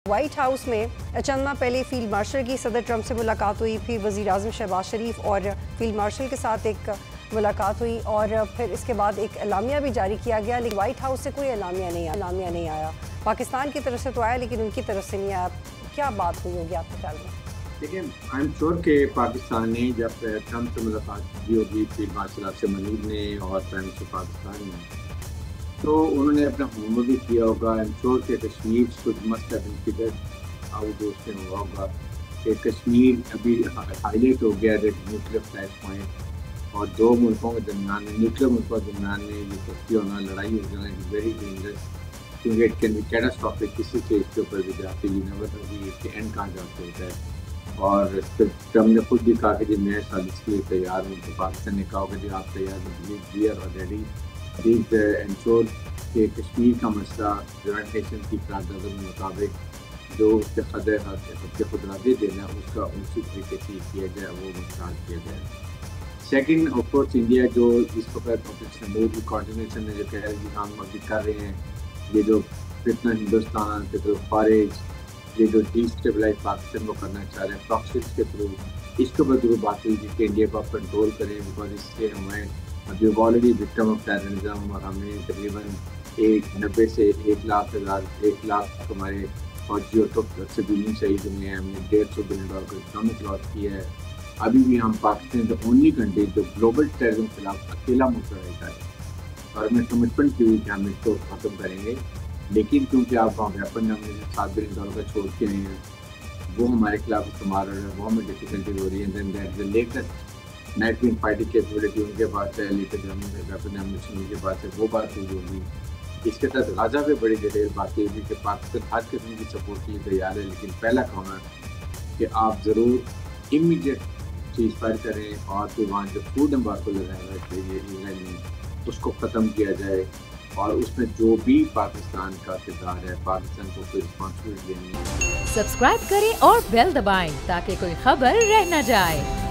White house میں چند ماہ پہلے فیلڈ مارشل کی صدر ٹرمپ سے ملاقات ہوئی، پھر وزیر اعظم شہباز شریف اور فیلڈ مارشل کے ساتھ ایک ملاقات ہوئی اور پھر اس کے بعد ایک اعلامیہ بھی جاری کیا گیا، لیکن وائٹ ہاؤس سے کوئی اعلامیہ نہیں آیا۔ پاکستان کی طرف سے تو آیا لیکن ان کی طرف سے نہیں آیا۔ کیا بات ہوئی ہوگی آپ کے خیال میں؟ دیکھیں، آئی ایم شیور کہ پاکستان نے جب ٹرمپ سے ملاقات کی ہوگی فیلڈ مارشل افسر منیر نے اور پرائم منسٹر پاکستان نے، تو انہوں نے اپنا ہوم ورک بھی کیا ہوگا۔ آئی ایم شیور کہ Kashmir should must have been figured out, اس میں ہوا ہوگا کہ کشمیر ابھی ہائی لائٹ ہو گیا ہے نیوکلیر فلیش پوائنٹ، اور دو ملکوں کے درمیان میں نیوکلیر ملکوں کے درمیان میں یہ کشتی ہونا، لڑائی ہو جانا ہے ویری ڈینجرس، کیونکہ اٹ کین بی کیٹاسٹرافک کسی اسٹیج کے اوپر بھی جاتی ہے، نیور نو کہ اس کے اینڈ کہاں جا کے ہوتا ہے۔ اور ٹرمپ نے خود بھی کہا کہ جی میں سازش کے لیے تیار ہوں، تو پاکستان نے کہا ہوگا جی آپ تیار ہیں، we are ready, please ensure کہ کشمیر کا مسئلہ یونائیٹڈ نیشن کی قرارداد کے مطابق جو اس کے خدراتی دینا ہے اس کا اسی طریقے سے کیا جائے، وہ مستعد کیا جائے۔ سیکنڈ آف کورس انڈیا جو اس وقت آپریشن موڈ کوآرڈینیشن میں جو کہہ رہے ہیں کہ ہم ابھی کر رہے ہیں، یہ جو فتنہ ہندوستان کے طرف خارج، یہ جو ڈی اسٹیبلائز پاکستان کو کرنا چاہ رہے ہیں پراکسیز کے تھرو، اس کے اوپر ضرور بات ہوئی کہ انڈیا کو آپ کنٹرول کریں، بیکاز اس سے ہمیں ابھی آلریڈی وکٹم آف ٹیررزم، اور ہمیں تقریباً 90 سے 1 لاکھ ہمارے فوجی اور سویلین شہید ہوئے ہیں، ہم نے $150 بلین کا اکنامک لاس کیا ہے۔ ابھی بھی ہم پاکستان دا اونلی کنٹری جو گلوبل ٹیررزم کے خلاف اکیلا ملک رہتا ہے، اور ہمیں کمٹمنٹ کی ہوئی کہ ہم اس کو ختم کریں گے، لیکن کیونکہ آپ وہاں ویپن ہم نے $7 بلین کا چھوڑ کے آئے ہیں، وہ ہمارے خلاف استعمال ہو رہا ہے، وہ ہمیں ڈیفیکلٹی ہو رہی ہے۔ Then that the latest night wing fighting capability ان کے پاس ہے، لیٹسٹ ویپن ایمونیشن ان کے پاس ہے، وہ بات ہوئی ہوگی۔ اس کے ساتھ غزہ پہ بڑی ڈیٹیل باتیں ہوگی کہ پاکستان ہر قسم کی سپورٹ کے لیے تیار ہے، لیکن پہلا کام ہے کہ آپ ضرور امیڈیٹ چیز فائر کریں، اور پھر وہاں جو فوڈ امبارگو لگایا ہے اسرائیل نے اس کو ختم کیا جائے، اور اس میں جو بھی پاکستان کا کردار ہے پاکستان کو کوئی رسپانسبلٹی دینی ہے۔ سبسکرائب کریں اور بیل دبائیں تاکہ کوئی خبر رہ نہ جائے۔